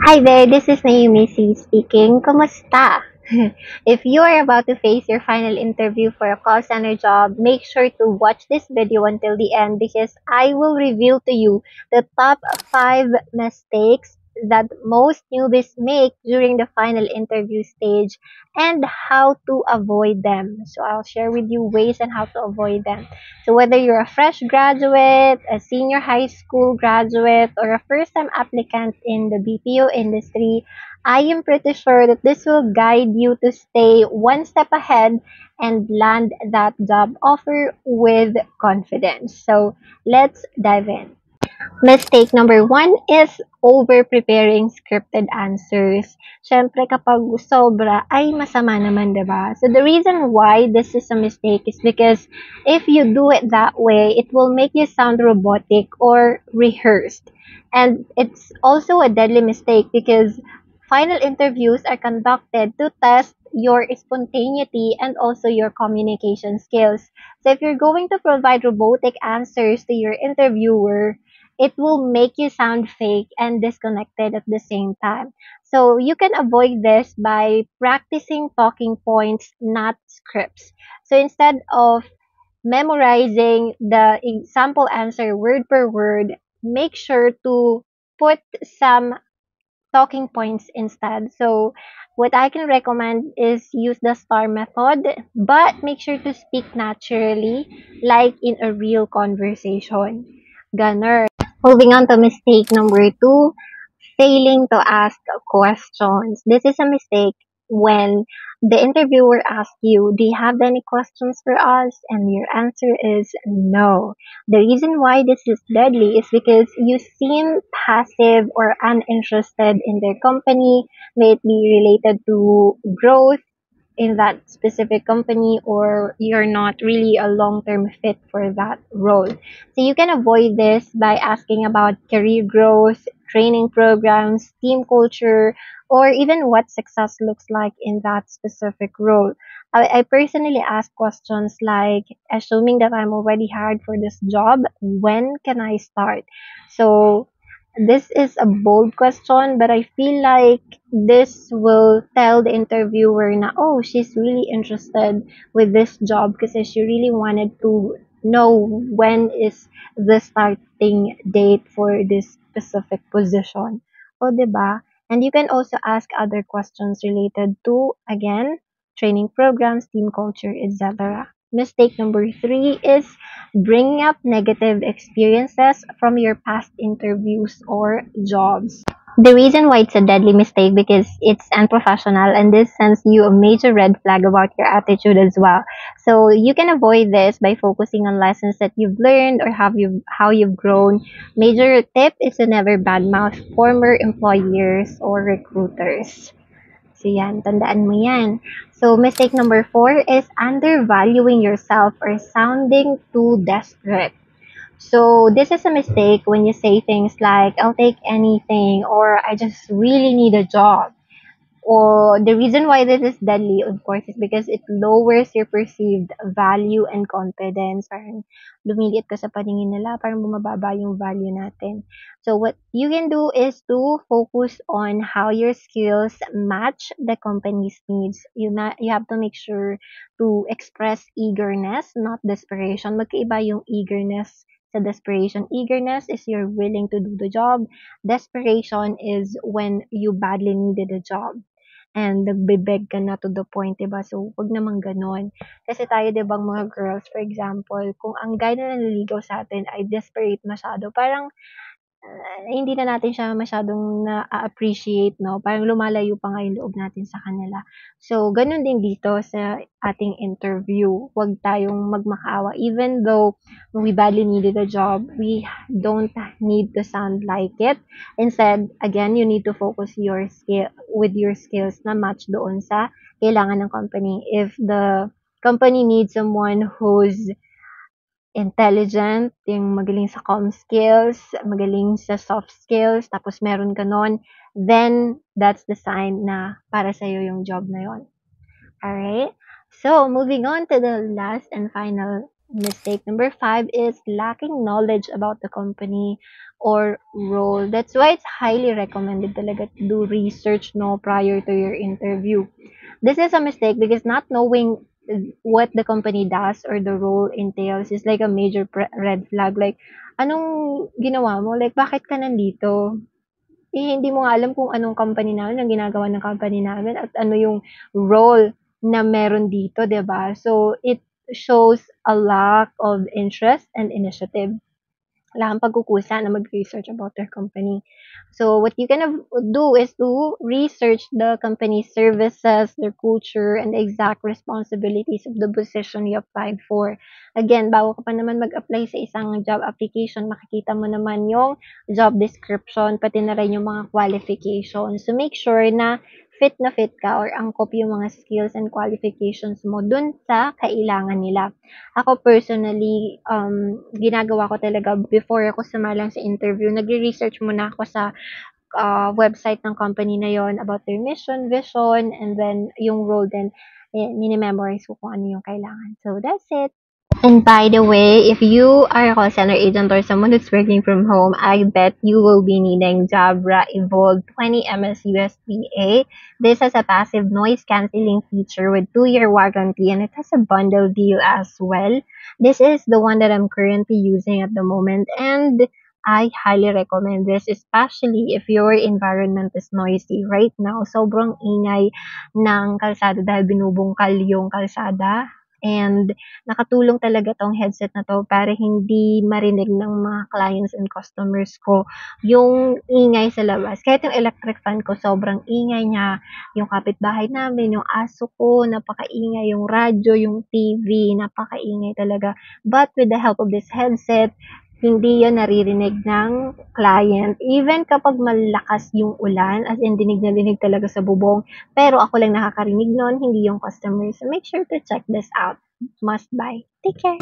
Hi there, this is Naomi C speaking. Kumusta? If you are about to face your final interview for a call center job, make sure to watch this video until the end because I will reveal to you the top 5 mistakes that most newbies make during the final interview stage and how to avoid them. So I'll share with you ways on how to avoid them. So whether you're a fresh graduate, a senior high school graduate, or a first-time applicant in the BPO industry, I am pretty sure that this will guide you to stay one step ahead and land that job offer with confidence. So let's dive in. Mistake number one is over-preparing scripted answers. Siyempre, kapag sobra, ay masama naman, diba? So, the reason why this is a mistake is because if you do it that way, it will make you sound robotic or rehearsed. And it's also a deadly mistake because final interviews are conducted to test your spontaneity and also your communication skills. So, if you're going to provide robotic answers to your interviewer, it will make you sound fake and disconnected at the same time. So you can avoid this by practicing talking points, not scripts. So instead of memorizing the example answer word per word, make sure to put some talking points instead. So what I can recommend is use the STAR method, but make sure to speak naturally, like in a real conversation. Ganon. Moving on to mistake number two, failing to ask questions. This is a mistake when the interviewer asks you, do you have any questions for us? And your answer is no. The reason why this is deadly is because you seem passive or uninterested in their company, may it be related to growth in that specific company or you're not really a long-term fit for that role. So you can avoid this by asking about career growth, training programs, team culture, or even what success looks like in that specific role. I personally ask questions like, assuming that I'm already hired for this job, when can I start? So this is a bold question, but I feel like this will tell the interviewer na, oh, she's really interested with this job kasi she really wanted to know when is the starting date for this specific position. O, diba? And you can also ask other questions related to, again, training programs, team culture, etc. Mistake number three is bringing up negative experiences from your past interviews or jobs. The reason why it's a deadly mistake because it's unprofessional and this sends you a major red flag about your attitude as well. So you can avoid this by focusing on lessons that you've learned or how you've grown. Major tip is to never badmouth former employers or recruiters. So yan, tandaan mo yan. So mistake number four is undervaluing yourself or sounding too desperate. So this is a mistake when you say things like, I'll take anything or I just really need a job. Or the reason why this is deadly, of course, is because it lowers your perceived value and confidence. Parang lumiliit ka sa paningin nila, parang bumababa yung value natin. So what you can do is to focus on how your skills match the company's needs. You have to make sure to express eagerness, not desperation. Magkaiba yung eagerness sa desperation. Eagerness is you're willing to do the job. Desperation is when you badly needed a job and nagbe-beg ka na to the point, 'di ba? So, wag naman gano'n. Kasi tayo, 'di ba, mga girls, for example, kung ang guy na nanliligaw sa atin ay desperate masyado, parang hindi na natin siya masyadong na-a-appreciate, 'no? Parang lumalayo pa nga yung loob natin sa kanila. So, gano'n din dito sa ating interview. Huwag tayong magmakaawa. Even though we badly needed a job, we don't need to sound like it. Instead, again, you need to focus your skills na match doon sa kailangan ng company. If the company needs someone who's intelligent, yung magaling sa comm skills, magaling sa soft skills, tapos meron ka nun, then that's the sign na para sa'yo yung job na yon. Alright? So, moving on to the last and final Mistake number 5 is lacking knowledge about the company or role. That's why it's highly recommended talaga to do research no prior to your interview. This is a mistake because not knowing what the company does or the role entails is like a major red flag. Like, anong ginawa mo? Like, bakit ka nandito? Hindi mo nga alam kung anong company namin, ang ginagawa ng company namin at ano yung role na meron dito, 'di ba? So, it shows a lack of interest and initiative. Wala kang pagkukusa na mag-research about their company. So, what you can do is to research the company's services, their culture, and the exact responsibilities of the position you applied for. Again, bago ka pa naman mag-apply sa isang job application, makikita mo naman yung job description, pati na rin yung mga qualifications. So, make sure na fit ka or angkop yung mga skills and qualifications mo dun sa kailangan nila. Ako personally, ginagawa ko talaga before ako sumalang sa interview, nagre-research muna ako sa website ng company na yon about their mission, vision, and then yung role din, mini-memorize ko kung ano yung kailangan. So, that's it. And by the way, if you are a call center agent or someone who's working from home, I bet you will be needing Jabra Evolve 20 MS USB-A. This has a passive noise cancelling feature with 2-year warranty and it has a bundle deal as well. This is the one that I'm currently using at the moment and I highly recommend this, especially if your environment is noisy. Right now, sobrang ingay ng kalsada dahil binubungkal yung kalsada. And nakatulong talaga 'tong headset na 'to para hindi marinig ng mga clients and customers ko yung ingay sa labas. Kahit yung electric fan ko sobrang ingay niya, yung kapitbahay namin, yung aso ko napakaingay, yung radyo, yung TV napakaingay talaga. But with the help of this headset, hindi yon naririnig ng client. Even kapag malakas yung ulan, as in dinig na dinig talaga sa bubong, pero ako lang nakakarinig nun, hindi yung customer. So make sure to check this out. Must buy. Take care.